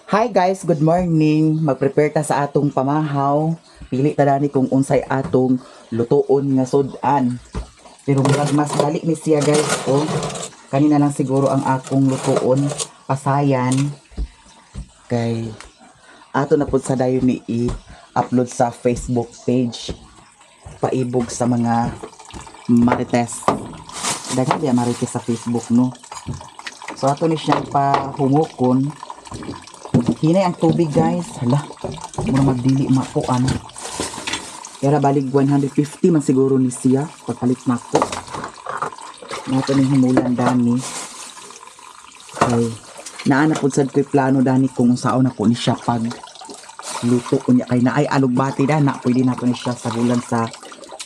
Hi guys, good morning. Mag-prepare ta sa atong pamahaw. Pili ta dani kung unsay atong lutuon nga sudan. Pero murag mas dali ni siya guys. Oh. Kanina lang siguro ang akong lutuon. Pasayan. Kay ato na pud sa dayon ni i-upload sa Facebook page. Paibog sa mga marites. Daghan diya marites sa Facebook no. So ato ni siyang pahumukon. Hinay ang tubig guys. Hala, mura magdili makuan. Kaya balig 150 man siguro ni siya pagpalit na ko. Nato ning humulan dani. Kay naa na pud sad ko'y plano dani kung unsaon ako ni siya pag luto unya kay naay alugbati dana pwede nato ni siya sagulan sa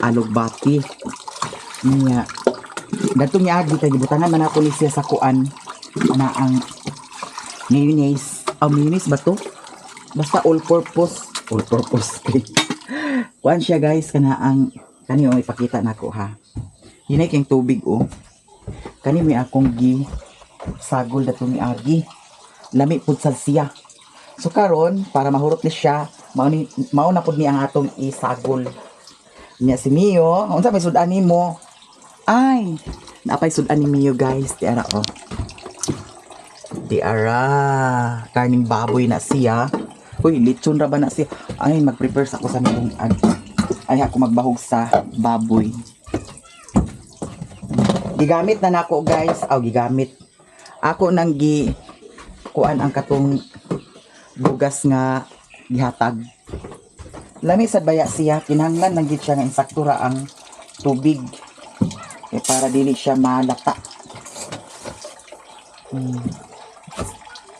alugbati. Niya datong niagi kay gibutangan man nato ni siya sa kuan na ang mayonnaise. Mayonnaise ba to? Basta all purpose kuan siya guys kana ang kani o ipakita nako ha. Hinay kang tubig o. Kani may akong gi sagol dato ni agi. Lami pud sad siya. So karon para mahurot ni siya, mao na pud ni ang atong isagol. Nya si Mio, unsa may sudan nimo? Ay, napay sudan ni Mio guys, di ara oh. Tiara, karning baboy na siya. Uy, lechon ra ba na siya? Ay, mag-prepare sa ako sa nitong ay ako magbahog sa baboy. Gigamit na nako guys. Gigamit. Ako nang kuan ang katong bugas nga gihatag. Lami sad baya siya, kinahanglan lang gid siya nga insaktura ang tubig. Para dili siya malata.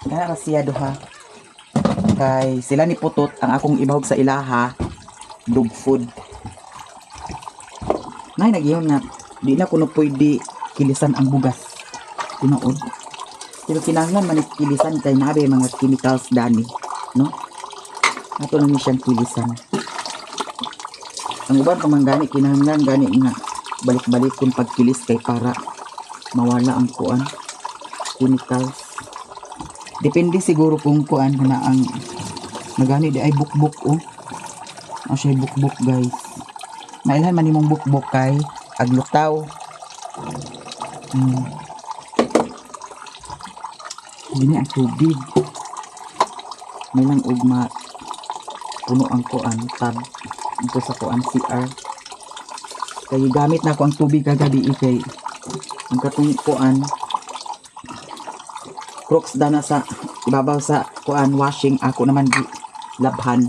Kana siya duha. Kay sila ni putot ang akong ibahog sa ilaha dog food. Nay nagyon nga di na kuno pwede kilisan ang bugas. Tinuod. Pero kinahanglan man kilisan kay nabe mga chemicals dani, no? Ato lang ni siyang kilisan. Ang uban pamanggani kinahanglan gani nga balik-balik kung pagkilis kay para mawala ang kuan chemicals. Depende siguro kung kuan na ang nagani di ay bukbuk oh. Siya bukbuk guys. Mailhan man nimong bukbuk kay aglutaw. Dini ang tubig. May lang ugma puno ang kuan tab ito sa kuan CR. Kay gamit na ko ang tubig kagabi kay ang katong kuan crooks dana sa ibabaw sa kuan washing ako naman di labhan.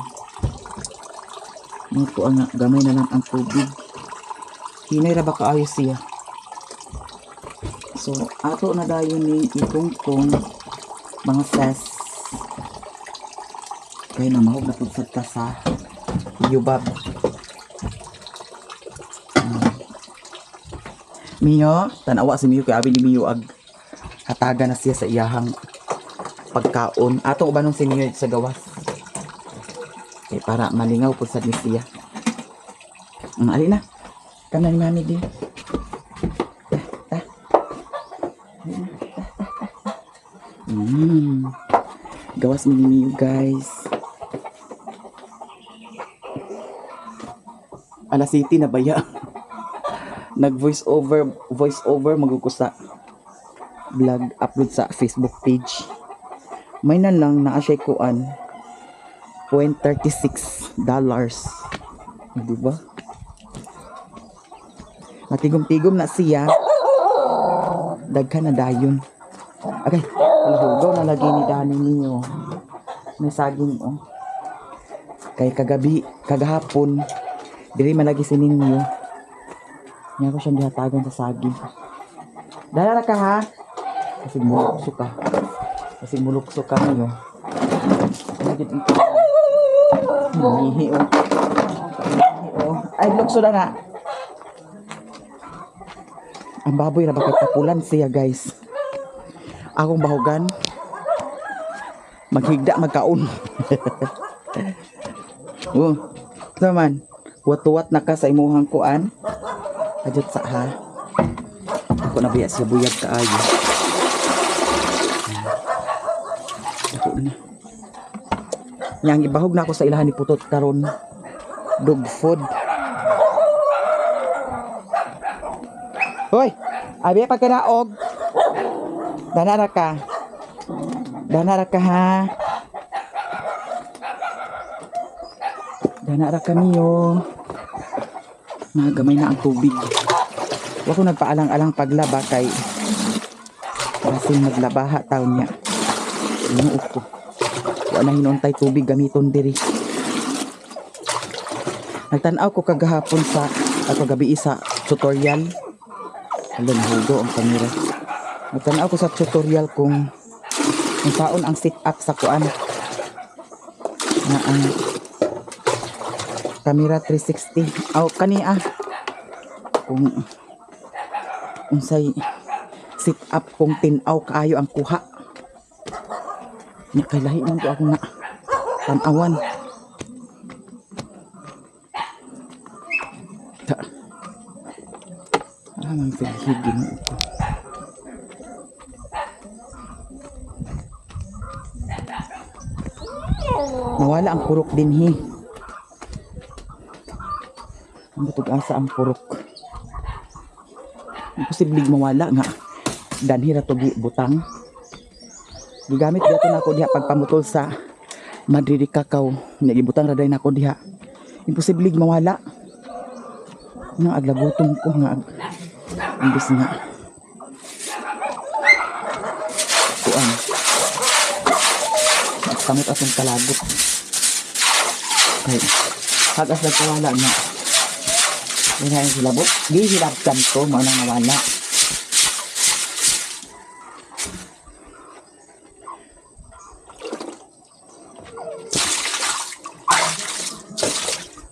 Ito ang gamay na lang ang tubig. Hinay ra ba kaayo siya. So ato na dayon ni itungtong mga ses. Kaya na mahog na pudsad ta sa yubab. Mio, tanawa si Mio kay abi ni Mio ag hataga na siya sa iyahang pagkaon. Atong ubanong si Mio sa gawas. Para malingaw po sa siya. Ali na. Kanan mami din. Gawas ni Mio guys. Alas City na baya. Nag voice over magukusa vlog upload sa Facebook page. May na lang naa siya kuan $0.36. Di ba? Matigom-tigom na siya. Daghan na dayon. Okay, hugaw na lagi ni Dani niyo. May saging oh. Kay kagahapon dili malagi si ninyo. Nya ko siyang dihatagan sa saging. Dala ka ha. Kasi mulukso ka niyo. Hihi oh. Ay lukso na nga. Ang baboy na bakit kapulan siya guys. Akong bahugan. Maghigda magkaon. Naman. Wat-wat na ka sa imuhang kuan. Adjot sa ha. Ako na biya siya buyag kaayo. Ako na. Yang ibahog na ako sa ilahan ni Putot karon dog food. Hoy, abi pagkanaog. Danara ka. Danara ka ha. Danara ka niyo. Nagamay na ang tubig. Wa ko nagpaalang-alang paglaba kay kasi maglabaha taon niya. Inuot ko. Wala na hinuntay tubig gamiton diri. Nagtanaw ko kagahapon sa gabi sa tutorial. Alam, nahugo ang kamera. Nagtanaw ko sa tutorial kung saan ang sit up sa kuan na ang camera 360 kani kung unsay sit up kung tinaw kaayo ang kuha nya kay lahi man ko ako na tanawan. Ang silhigin ko. Nawala ang purok din hi. Ang batug-asa ang purok. Imposible mawala nga. Danhi ra to butang. Gigamit dito na ako diha pagpamutol sa Madrid Cacao. Nya gibutang ra day nako diha. Imposible mawala. Nga aglagutom ko nga imbis nga kuan samot atong kalagot kay hagas nagkawala nga dinahin sila bo di hilabkan ko mo nang nawala.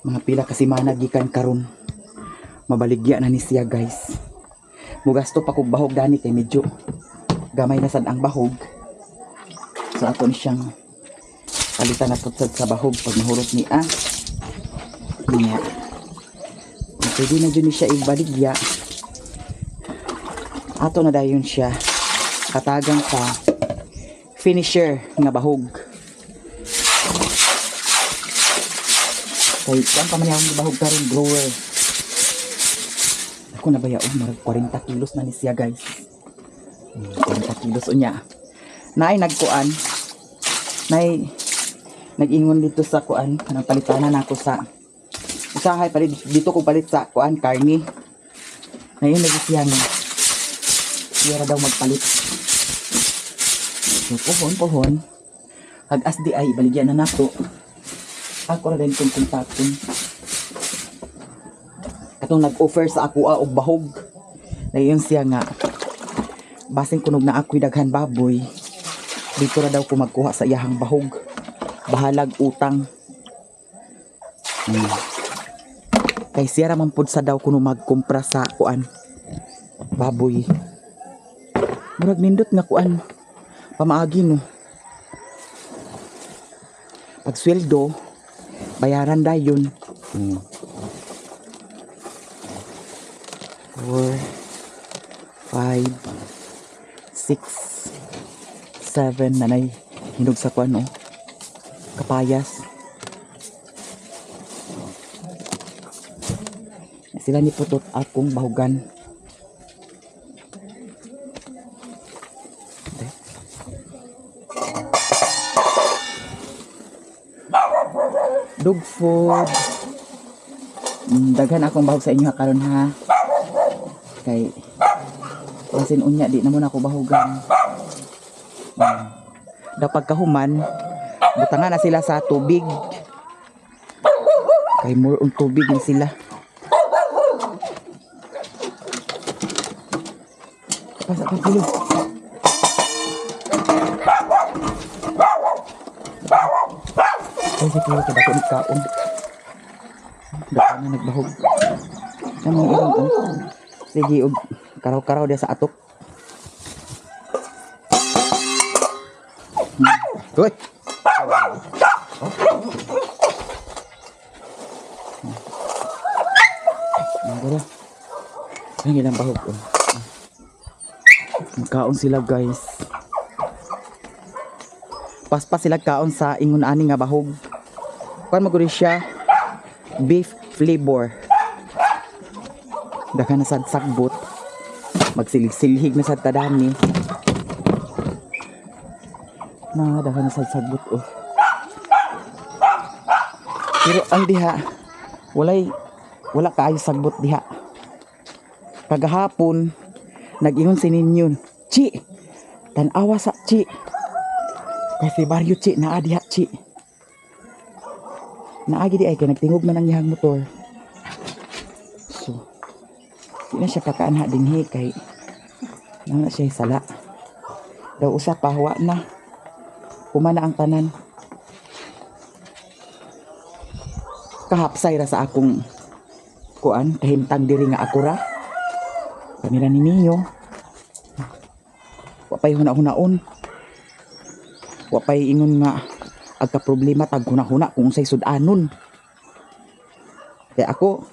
Mga pila kasi managikan karon mabaligya na ni siya guys. Mugasto pa kog bahog dani kay medyo gamay na sad ang bahog. So ato ni siyang palitan na putsad sa bahog pag mahurot ni niya. Pwede na dyan siya ibaligya. Ato na dayon siya katagang sa finisher nga bahog. Kay saan pa man yung bahog karon blower. Ako na ba yaon, marag 40 kilos na ni siya guys. 40 kilos unya. Naay nagkuan. Naay nag-ingon dito sa kuan, kanang palitanan ako sa usahay palit dito ko palit sa kuan karni. Ngayon lagi siya nga. Siya daw magpalit. So pohon. Hagas di ay baligyan na nato. Ako ra din kung kontakton. Katong nag-offer sa ako og bahog. Dayon siya nga basin kunog na ako'y daghan baboy. Dito ra daw ko magkuha sa iyahang bahog. Bahalag utang. Kay siya ra man pud sa daw kuno magkumpra sa kuan baboy. Murag nindot nga kuan pamaagi no. Pag sweldo bayaran dayon. 4, 5, 6, 7 nanay hinog sa kuan no kapayas. Sila ni Putot akong bahugan. Dog food. Daghan akong bahog sa inyo karon ha. Kay wasin unya di na mo na ako bahugan. Dapat kahuman butangan na sila sa tubig. Kay more on tubig na sila. Pasok ka dulu. Ay si Pilo ka dako ni kaon. Dako na nagbahog. Namang irong sige og karaw-karaw dia sa atok. Hoy. Nagara. Ang ilang bahog. Kaon sila guys. Paspas sila kaon sa ingon ani nga bahog. kuan maguri siya beef flavor. Daka na sad sagbot. Magsilig-silhig na sad tadani. Na daka na sad sagbot oh. Pero ang diha wala kaayo sagbot diha. Kagahapon nag-ingon si ninyon, Chi, tanawa sa Chi. Kasi baryo Chi, naa diha Chi. Naagi di ay kay nagtingog man ang iyang motor. So, di na siya pakaanha dinhi kay na siya sala. Daw usa pahawa na. Kumana ang tanan. Kahapsay ra sa akong kuan, kahimtang diri nga ako ra. Kamera ni Mio. Wapay huna-hunaon. Wapay ingon nga agka problema tag huna-huna kung say sudanon. Kaya ako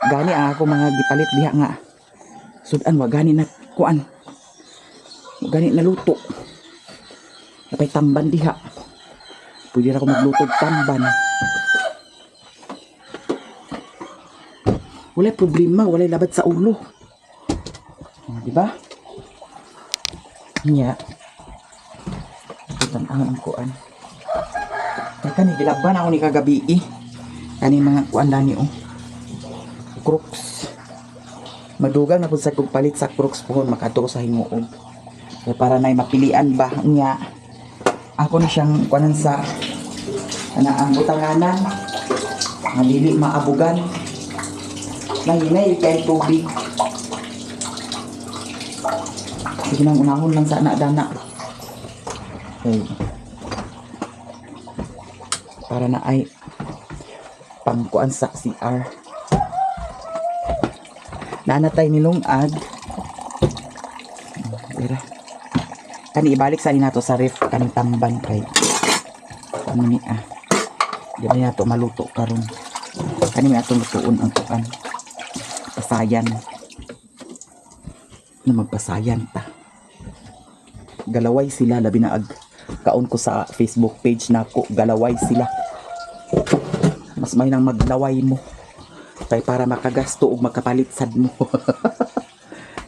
gani ang ako mga gipalit diha nga sudan wa gani na kuan. Wa gani na luto. Napay tamban diha. Pwede ra ko magluto tamban. Wala problema, wala labat sa ulo. Diba? Nya. Tanaw ang kuan. Kani gilaban ako ni kagabi kani mga kuan dani oh. Crooks. Madugang na pud sa kog palit sa crooks pohon makato sa himuon. Kaya para nay mapilian ba nya. Ako ni siyang kuanan sa ang butanganan. Nga dili maabugan. Nanginay kay tubig. Sige nang unahon lang sa anak-dana. Okay. Para na ay pangkuan sa CR. Nanatay nilungag. Dira. Kani ibalik sa nato sa ref kanang tamban kay. Ano ni Di na to maluto karon. Kani may atong lutuon ang kuan. Pasayan. Na magpasayan ta. Galaway sila labi na kaon ko sa Facebook page nako, galaway sila. Mas may nang maglaway mo kay para makagasto ug makapalit sad mo.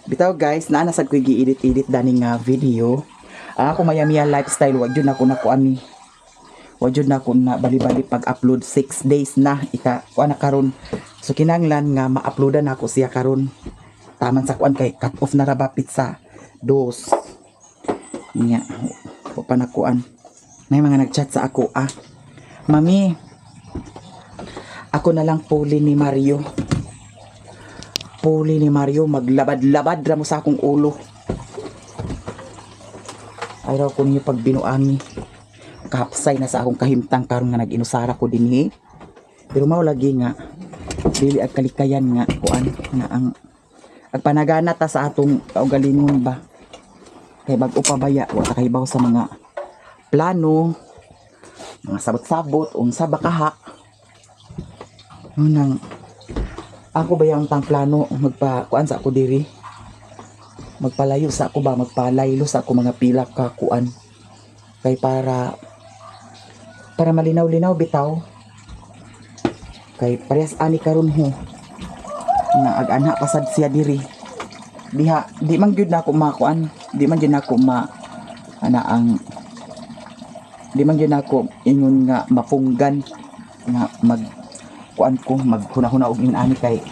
Bitaw guys, naanasad ko gi-edit dani nga video. Ako mayamiya lifestyle wag jud nako nakuan ni. Wag jud nako na bali-bali pag-upload 6 days na ika kuan na karon. So kinanglan nga ma-uploadan ako siya karon. Taman sa kuan kay cut off na ra ba pizza. Dos. Nya, o pa nakuan. May mga nagchat sa ako Mami, ako na lang puli ni Mario. Puli ni Mario, maglabad-labad ra mo sa akong ulo. Ay raw ko niyo pag binuangi. Kapsay na sa akong kahimtang karon nga nag-inusara ko dinhi. Pero mao lagi nga dili ag kalikayan nga kuan nga ang agpanagana ta sa atong kaugalingon ba. Kay bag-o pa baya wa ta kaybaw sa mga plano, mga sabot-sabot unsa ba kaha. Nang ako ba yung tang plano magpa kuan sa ako diri. Magpalayo sa ako ba magpalaylo sa ako mga pila ka kuan. Kay para malinaw-linaw bitaw. Kay parehas ani karon ho nga ag-anha pasad siya diri. Di man gyud nako makuan, di man gyud nako di man gyud nako ingon nga mapunggan nga mag kuan ko maghuna-huna og ingon ani kay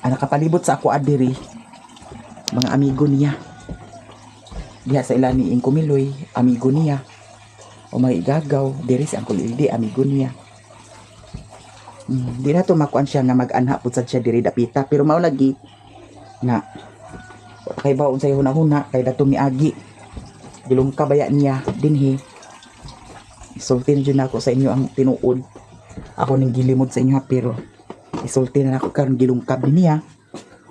nakapalibot sa ako adiri mga amigo niya. Diha sa ila ni Inko Miloy, amigo niya. O may igagaw, diri si Uncle Ildi, amigo niya. Di na to makuan siya nga mag-anha pud sad siya diri dapita, pero mao lagi na kay baon sa huna-huna kay dato miagi gilong kabaya niya dinhi. Isulti na dyan ako sa inyo ang tinuod. Ako ning gilimod sa inyo pero isulti na ako karon gilungkab niya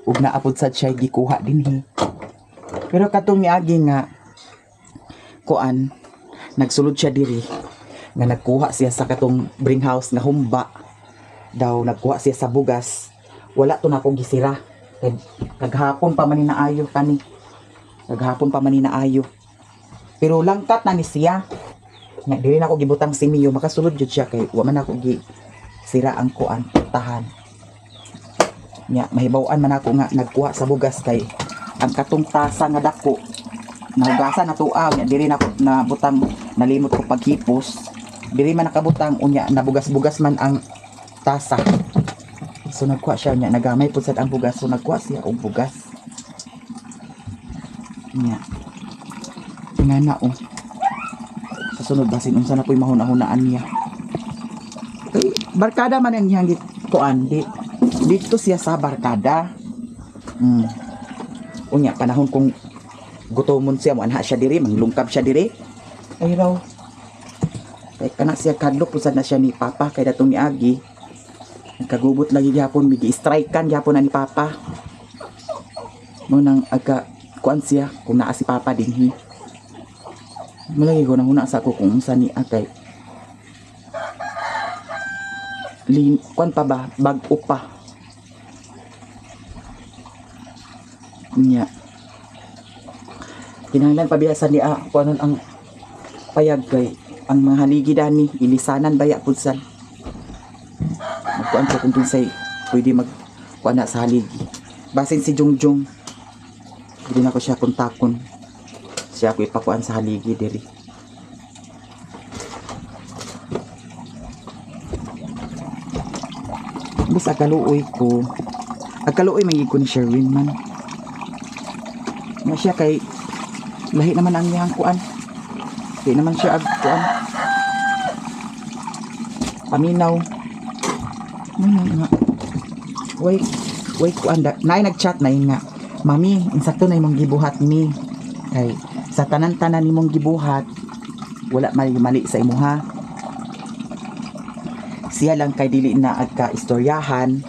ug naapod sad siya gikuha dinhi. Pero katong miagi nga kuan nagsulod siya diri nga nagkuha siya sa katong bring house nga humba daw, nagkuha siya sa bugas. Wala to na akong gisira. Naghapon pa man inaayo kani. Naghapon pa man inaayo. Pero langkat na ni siya. Nya dili na ako gibutang si Mio, makasulod jud siya kay wa man ako gi sira ang kuan tahan. Nya mahibaw-an man ako nga nagkuha sa bugas kay ang katong tasa nga dako nahugasan na tuaw nya diri na ako nabutang, nalimot ko paghipos. Diri man nakabutang unya nabugas-bugas man ang tasa. So nagkuha siya nya nagamay pud sad ang bugas, so nagkuha siya og bugas. Nya ingana sa sunod basin unsa na po'y mahuna-hunaan niya. Kay barkada man ang iyang kuan dito siya sa barkada. Unya panahon kung gutomon siya mo anha siya diri, manglungkab siya diri. Ay raw. Kay kana siya kadlok pusad na siya ni Papa kay datong miagi. Nagkagubot lagi gyapon, migi-strikean gyapon na ni Papa. Mo nang aga kuan siya kung naa si Papa dinhi. Malagi ko nahuna sa ako kung unsa ni akay. Kuan pa ba? Bag-o pa. Nya. Kinahanglan pabiyasan ni kuanon ang payag kay ang mga haligi dani ilisanan baya pud sad. Magkuan ko kung kinsay pwede kuan na sa haligi. Basin si Jungjung. Hindi na ko siya kontakon. Siya ako ipakuan sa haligi diri. Bisa kaluoy ko. Agkaluoy magiging ko ni Sherwin man. Nga siya kay lahi naman ang iyang kuan. Di naman siya kuan. Paminaw. Nga. Wait kuan da. Nay nag-chat na nga. Mami, insakto na imong gibuhat mi. Kay sa tanan-tanan nimong gibuhat wala mali sa imuha. Siya lang kay dili na agka istoryahan.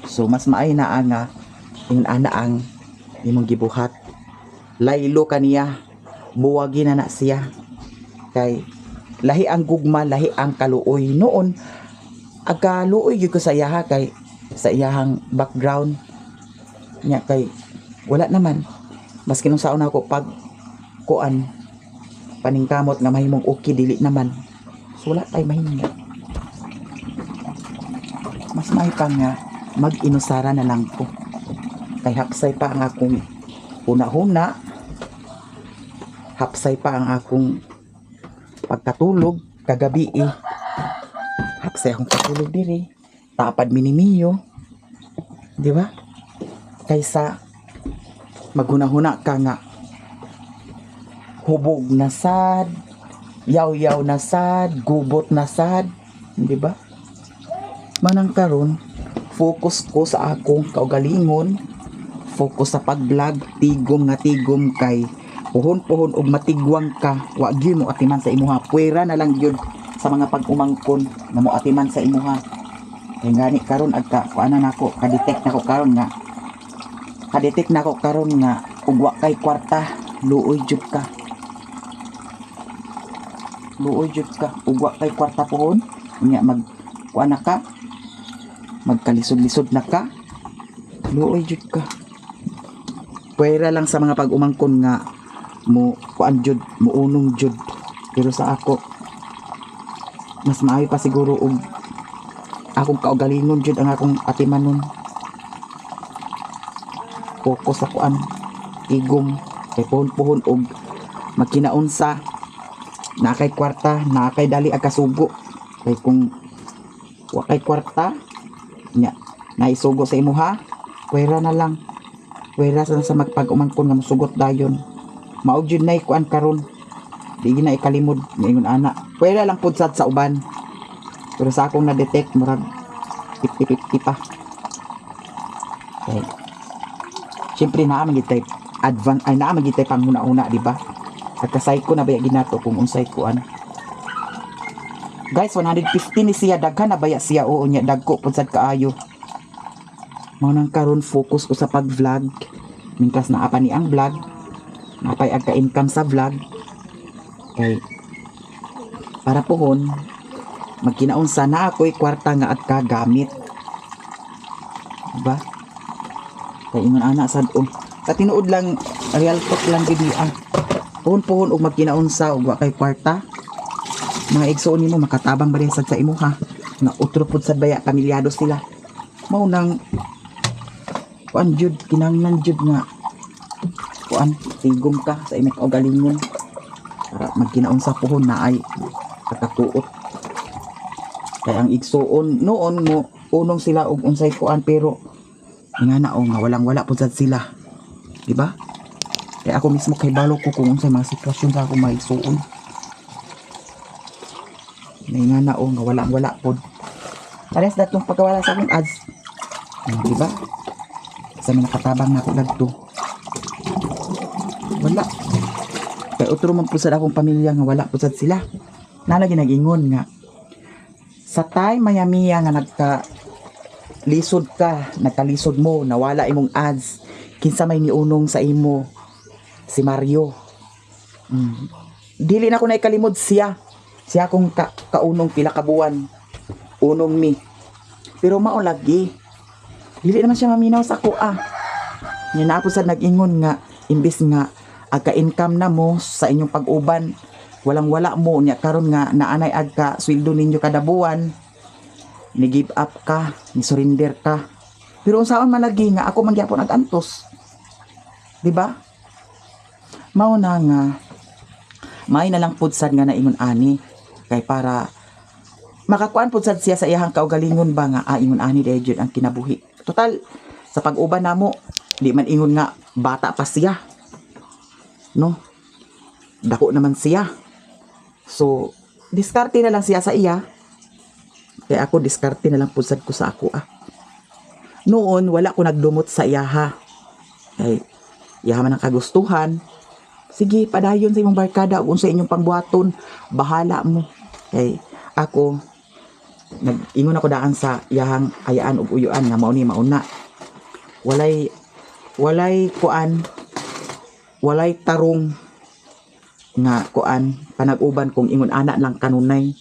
So mas maay na nga ana ang imong gibuhat. Laylo kaniya, buwagi na siya. Kay lahi ang gugma, lahi ang kaluoy. Noon agka luoy gyud ko sa iyaha kay sa iyahang background nya kay wala naman. Maski nung sauna ako pag kuan paningkamot nga mahimong okay dili naman. So wala tay mahimong. Mas may pa nga mag-inusara na lang ko. Kay hapsay pa ang akong una-huna. Hapsay pa ang akong pagkatulog kagabi Hapsay akong katulog diri. Tapad minimiyo. Di ba? Kaysa maghuna-huna ka nga hubog na sad, yaw-yaw na sad, gubot na sad, di ba? Manang karon, focus ko sa akong kaugalingon, focus sa pag-vlog, tigom nga tigom kay puhon-puhon og matigwang ka, wa gyud mo atiman sa imuha, puwera na lang gyud sa mga pag-umangkon na mo atiman sa imuha. Kay gani karon agka kuana nako, ka-detect nako karon nga. Ka-detect nako karon nga ug wa kay kwarta, luoy jud ka. Luoy jud ka, ug wa kay kwarta pohon, unya kuana ka. Magkalisod-lisod na ka. Luoy jud ka. Puwera lang sa mga pag-umangkon nga mo kuan jud, mo unong jud. Pero sa ako mas maayo pa siguro og akong kaugalingon jud ang akong atimanon. Focus sa kuan, igom, kay puhon-puhon og magkinaunsa, na kay kwarta, na kay dali agkasugo. Kay kung wa kay kwarta, nya naisugo sa imuha, puwera na lang. Puwera sa magpag-umangkon nga mosugot dayon. Maog jud nay kuan karon. Di na ikalimod ningon ana. Puwera lang pud sad sa uban. Pero sa akong na-detect murag 50-50 pa. Okay. Siyempre naa magitay advance ay naa magitay panghuna-una, di ba? At kasay ko na baya ginato kung unsay kuan. Guys, 150 ni siya, daghan na baya siya, oo nya, dagko pud sad kaayo. Mao nang karon focus ko sa pag-vlog. Mingkas naa pa ni ang vlog. Napay agka-income sa vlog. Kay para pohon magkinaunsa na ako'y kwarta nga at kagamit. Diba? Kay ingon ana sad sa tinuod lang real talk lang gid pohon-pohon og magkinaunsa og wa kay kwarta. mga igsoon nimo makatabang ba rin sad sa imo ha, nga utro pud sad baya pamilyado sila, mao nang kuan jud kinahanglan jud nga kuan tigom ka sa imong kaugalingon para magkinaon sa puhon na ay kakatuot. Kaya ang igsoon noon mo unong sila og unsay kuan pero ingana nga walang wala pud sad sila, di ba? Kaya ako mismo kay balo ko kung unsay mga sitwasyon sa akong mga igsoon. Ingana nga wala pud. Pares datong pagkawala sa akong ads. Di ba? Sa mga nakatabang na ko dagto. Wala. Kaya utro man pud sad akong pamilya nga wala pud sad sila. Nalagi nagingon nga sa time mayamiya nga nagkalisod mo, nawala imong ads, kinsa may niunong sa imo, si Mario. Dili na ko naikalimod siya kong kaunong pila ka buwan, unong mi. Pero mao lagi, dili naman siya maminaw sa ako Nya na po sad nag-ingon nga imbis nga agka-income na mo sa inyong pag-uban, walang wala mo nya karon nga naanay agka sweldo ninyo kada buwan, ni give up ka, ni surrender ka. Pero unsaon man lagi nga ako man gyapon ag-antos, di ba? Mao na nga may na lang pud sad nga naingon ani kay para makakuan pud sad siya sa iyang kaugalingon ba nga ingon ani dahil jud ang kinabuhi. Total sa pag-uban namo di man ingon nga bata pa siya, no? Dako naman siya. So, diskarte na lang siya sa iya. Kaya ako, diskarte na lang pusad ko sa ako Noon, wala ko nagdumot sa iya Ay, iya man ang kagustuhan. Sige, padayon sa imong barkada kung sa inyong pangbuhaton. Bahala mo. Kay, ako, nag-ingon ako daan sa iyahang ayaan ug uyuan nga mauni mauna. Walay kuan, walay tarong nga kuan panag-uban kung ingon anak lang kanunay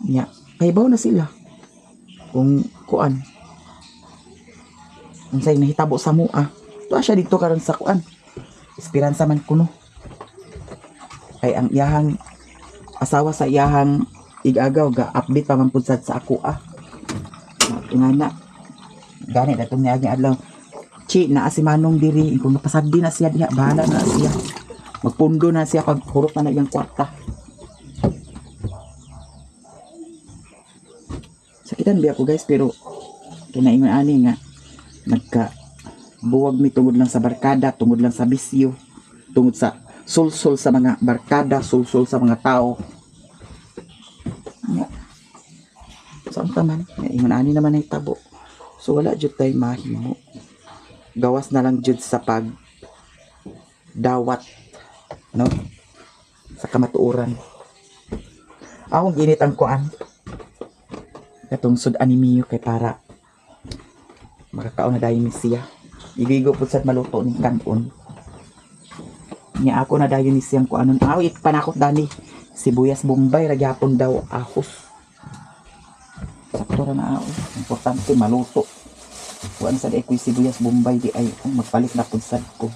nya kaybaw na sila kung kuan unsay nahitabo sa mua tuwa siya dito karon sa kuan esperansa man kuno kay ang iyahang asawa sa iyahang igagaw ga update pa man pud sad sa ako ingana gani datong niagi adlaw chi na si Manong diri kung napasagdi na siya diha bahala na siya magpundo na siya pag hurot na iyang kwarta. Sakitan biya ko guys pero kinaingon ani nga nagka buwag mi tungod lang sa barkada, tungod lang sa bisyo, tungod sa sulsol sa mga barkada, sulsol sa mga tao. Saan ka man? Ingon ani naman ay tabo. So wala jud tay mahimo. Gawas na lang jud sa pag dawat, no? Sa kamatuoran. Akong ginit ang kuan. Katong sud animiyo kay para makakaon na dayon ni siya. Igigo pud sad maluto ning kanon. Nya ako na dayon ni siyang kuanon. Panakot dani. Sibuyas Bombay ra gyapon daw ahos. Sakto ra na importante maluto. Kuan sad ay kuy sibuyas Bombay di ay magpalit na pud sad ko.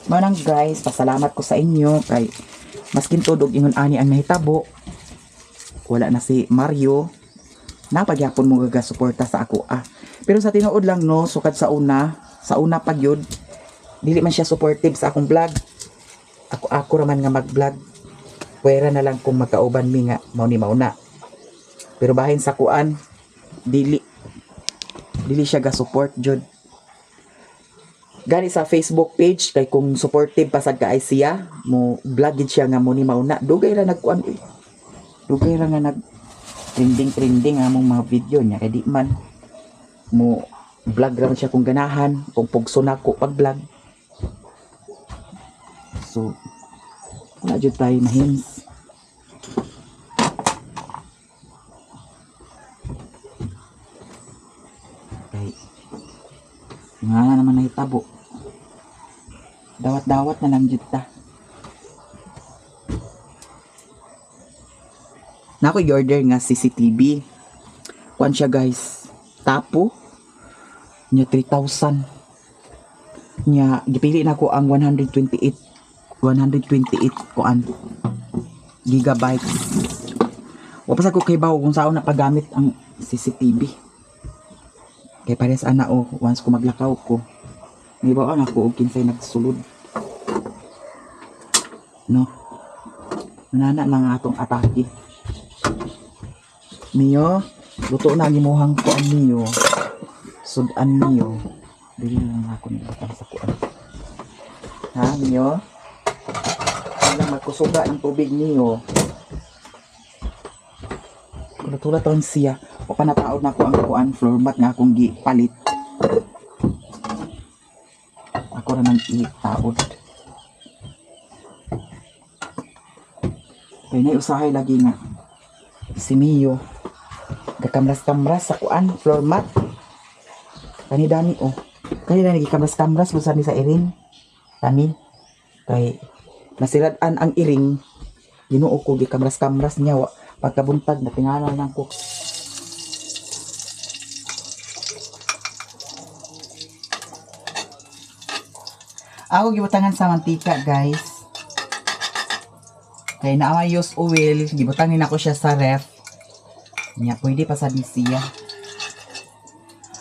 Manang guys, pasalamat ko sa inyo kay maskin tudog ingon ani ang nahitabo. Wala na si Mario. Napagyapon mo gaga-suporta sa ako Pero sa tinuod lang no, sukad sa una pag yun, dili man siya supportive sa akong vlog. Ako raman nga mag-vlog. Pwera na lang kung magkauban mi nga mauna. Pero bahin sa kuan, dili siya ga-support jud. Gani sa Facebook page kay kung supportive pasad ka ay siya mo vlog gid siya nga muni mauna dugay ra nagkuan dugay ra nga nag trending among mga video niya kay di man mo vlog ra siya kung ganahan kung pugso nako pag vlog. So wala jud tayo mahins. Okay. Nga naman nahitabo. Dawat-dawat na lang jud ta. Nako i-order nga CCTV. Kuan siya guys. Tapo nya 3,000. Nya gipili nako ang 128 128 kuan gigabytes. Wapas ako kay bawo kung saan napagamit ang CCTV. Kay pares ana o once ko maglakaw ko. May bawo ako og kinsay nagsulod. No. Nanana lang atong atake. Niyo, luto na gimuhang kuan niyo. Sudan niyo. Dili lang ako nilutang sa kuan. Ha, niyo? Kailang magkusuga ng tubig niyo. Kulatula taon siya. O panataod na ko ang kuan floor mat nga akong gipalit. Ako na nang itaod. Kaya na usahay lagi nga. Si Mio. Gakamras-kamras sa kuan floor mat. Kani Dani oh. Kani Dani gikamras-kamras kung saan ni sa iring. Tani. Kay nasirad-an ang iring. Ginoo ko gikamras-kamras niya. Pagkabuntag na tingala ng cook. Ako gibutangan sa mantika guys. Kaya naamay use oil, gibutangin ako siya sa ref. Nya pwede pa sa siya.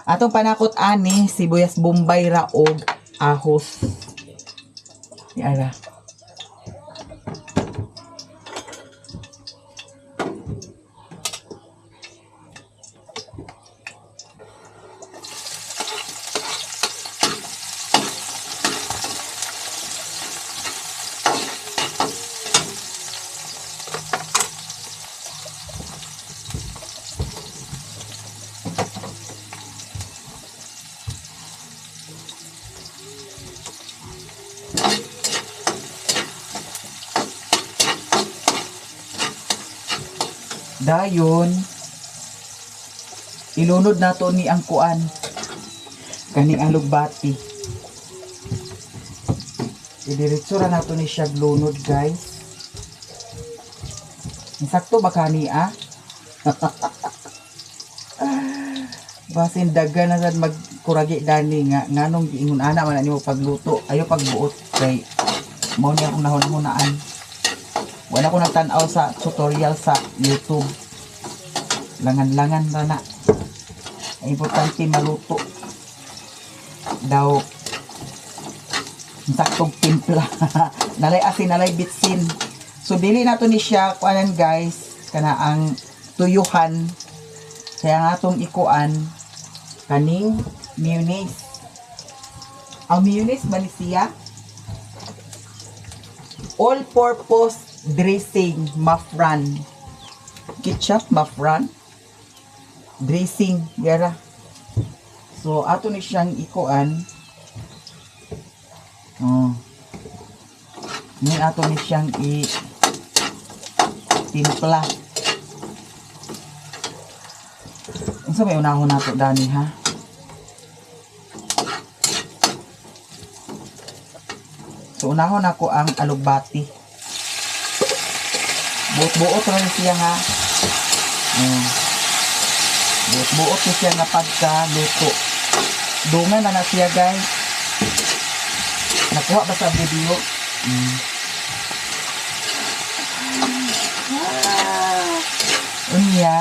Atong panakot ani sibuyas bombay raog ahos. Yara. Dayon ilunod nato ni ang kuan kaning alugbati. Idiretso ra nato ni siya lunod guys. Insakto ba kani basin dagan na sad magkuragi dani nga nganong giingon ana man nimo pagluto ayo pagbuot kay mao ni akong nahon-hunaan. Wala ko nagtanaw sa tutorial sa YouTube. Langan-langan na na. Importante maluto. Daw. Saktong timpla. Nalay asin, nalay bitsin. So, dili na to ni siya. Kuanan guys. Kana ang tuyuhan. Kaya nga itong ikuan. Kaning mayonnaise. Ang mayonnaise ba ni siya? All-purpose dressing mafran. Ketchup mafran. Dressing yara. So ato ni siyang ikuan. Ni ato ni siyang timpla. Unsa may unahon nato dani ha? So unahon ako ang alugbati. Buot-buot na siya ha. Buot-buot na siya nga pagka-luto. Dungan na siya guys. Nakuha ba sa video? Unya.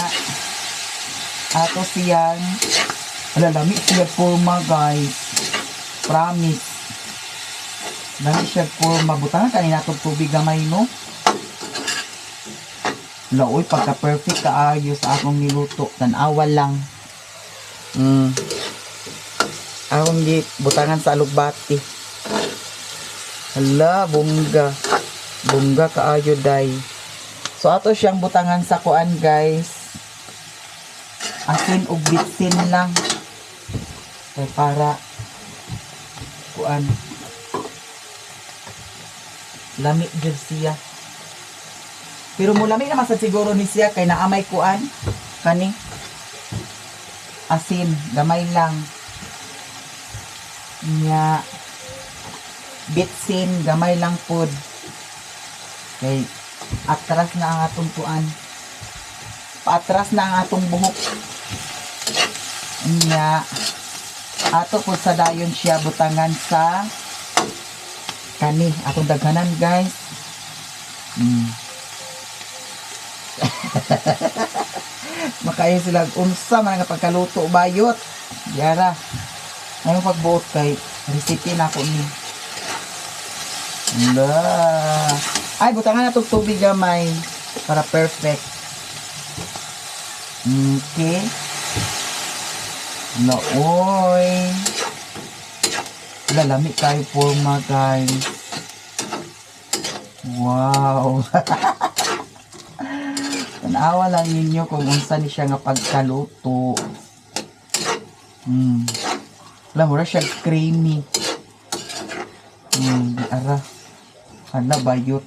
Ato siyang lalami siya forma guys. Promise. Lami siya forma. Butangan kanina itong tubig gamay no. Laoy, pagka-perfect kaayos sa akong niluto. Tanawa lang. Akong butangan sa alugbati. Hala, bungga. Bungga kaayo day. So, ato siyang butangan sa kuan guys. Asin o bitsin lang. Kaya para kuan. Lamig dyan siya. Pero mulami naman sa siguro ni siya kay naamay kuan kani asin gamay lang nya bitsin gamay lang pod kay atras na ang atong kuan paatras na ang atong buhok nya ato pod sa dayon siya butangan sa kani atong daghanan guys. Makayo sila unsa man nga pagkaluto bayot. Yara. Ngayon pagbuot kay recipe na ako ni. Ay, butangan na itong tubig gamay para perfect. Okay. Laoy. Lalami tayo forma guys. Wow. Tanawa lang ninyo kung unsa ni siya nga pagkaluto. Alam mo siya creamy. Ara. Hala bayot.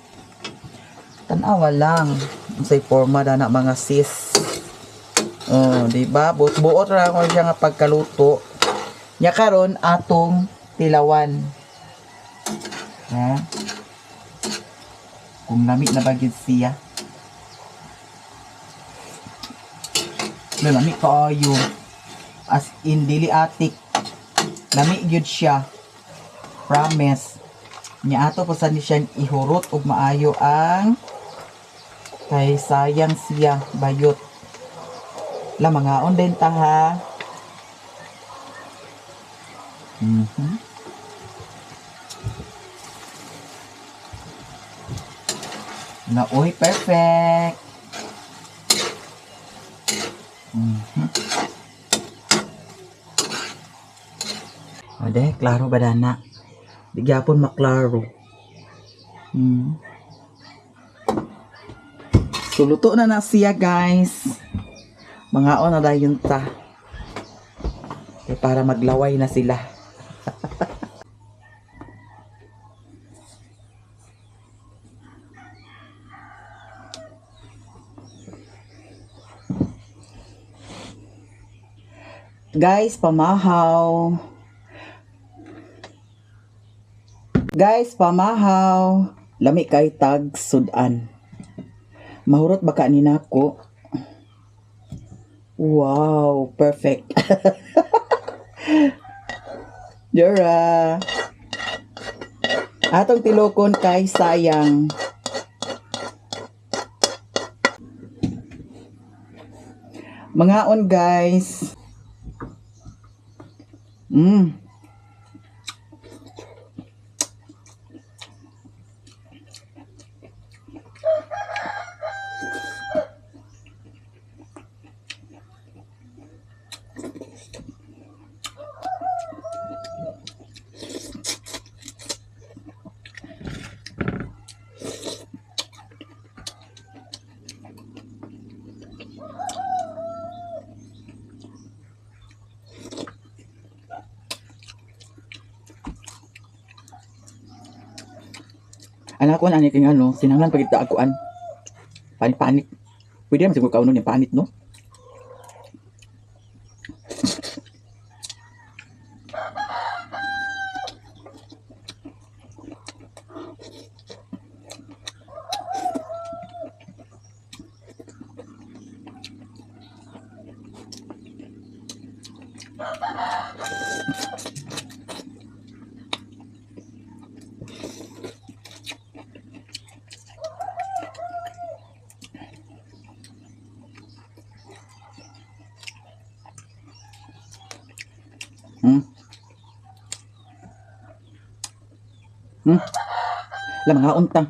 Tanawa lang. Unsay forma na na mga sis. Oh, di ba? Buot ra ko siya nga pagkaluto. Nya karon atong tilawan. Ha? Kung lami na bagid siya. Lami kaayo. As in dili atik. Lami gyud siya. Promise. Nya ato po sa ni siyang ihurot ug maayo ang kay sayang siya bayot. La mangaon din ta ha. Na oy perfect. Ade, klaro ba dana? Di gyapon maklaro. So luto na na siya guys. Mangaon na dayon ta. Para maglaway na sila. Guys, pamahaw. Guys, pamahaw. Lami kay tag sudan. Mahurot baka ni nako. Wow, perfect. Jura. Atong tilokon kay sayang. Mangaon guys. Anak ko ani kay ano, sinanglan pagita akuan. Panik. Pwede naman siguro kaunon yung panit, no? Lah mga unta.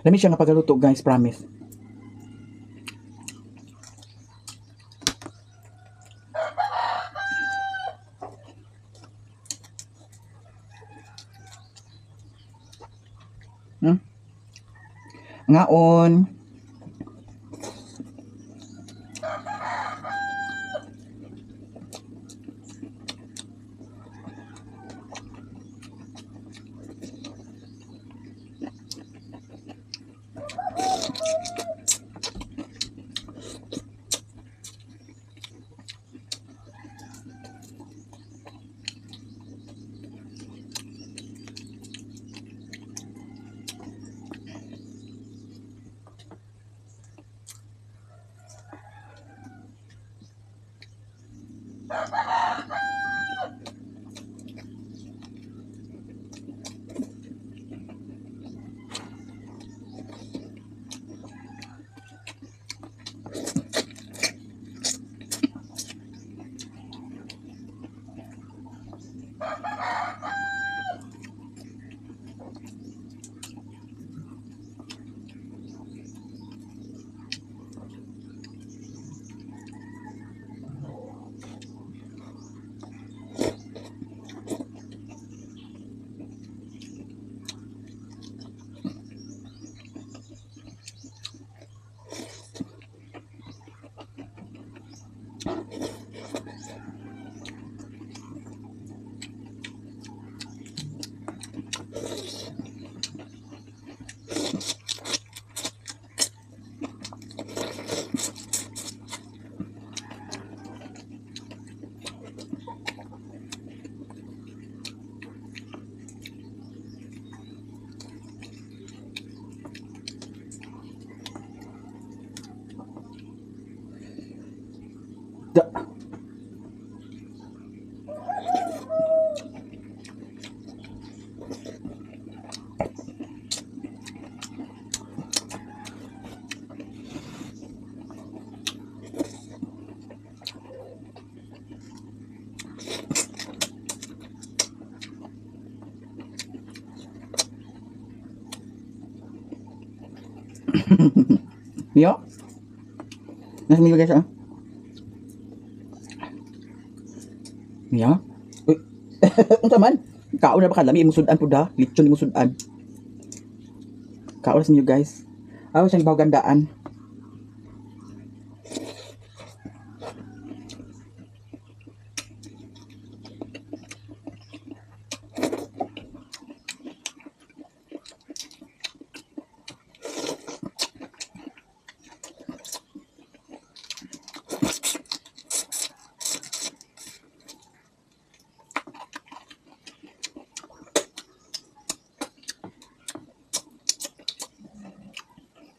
Lami siya nga pagaluto guys, promise. Ngaon. Yo. Nasa Mio guys, ah. Yo. Uy. Unsa man? Kaon na ba kalami imong sudan pud ha? Lechon imong sudan. Kaon sa Mio guys. Aw siyang bawgandaan.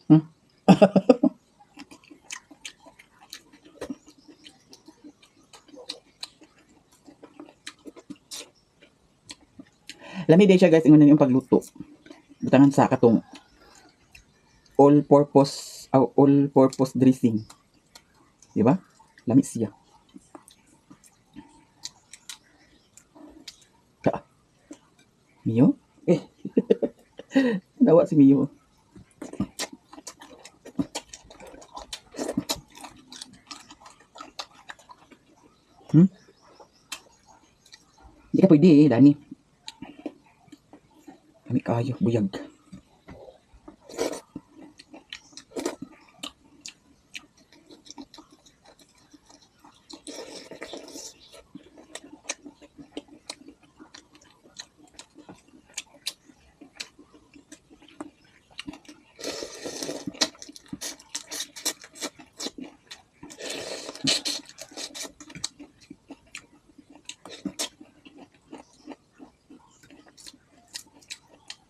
Hmm? Lami day siya guys ingon yung pagluto. Butangan sa katong all-purpose dressing. Di ba? Lami siya. Mio? Eh. Nawa si Mio. Hmm? Hindi ka pwede eh, Dani. Kami kayo, buyag.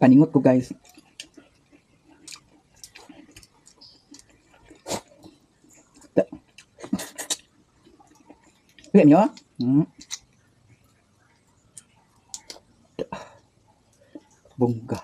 Paningot ko guys. Lihat nyo. Bongga.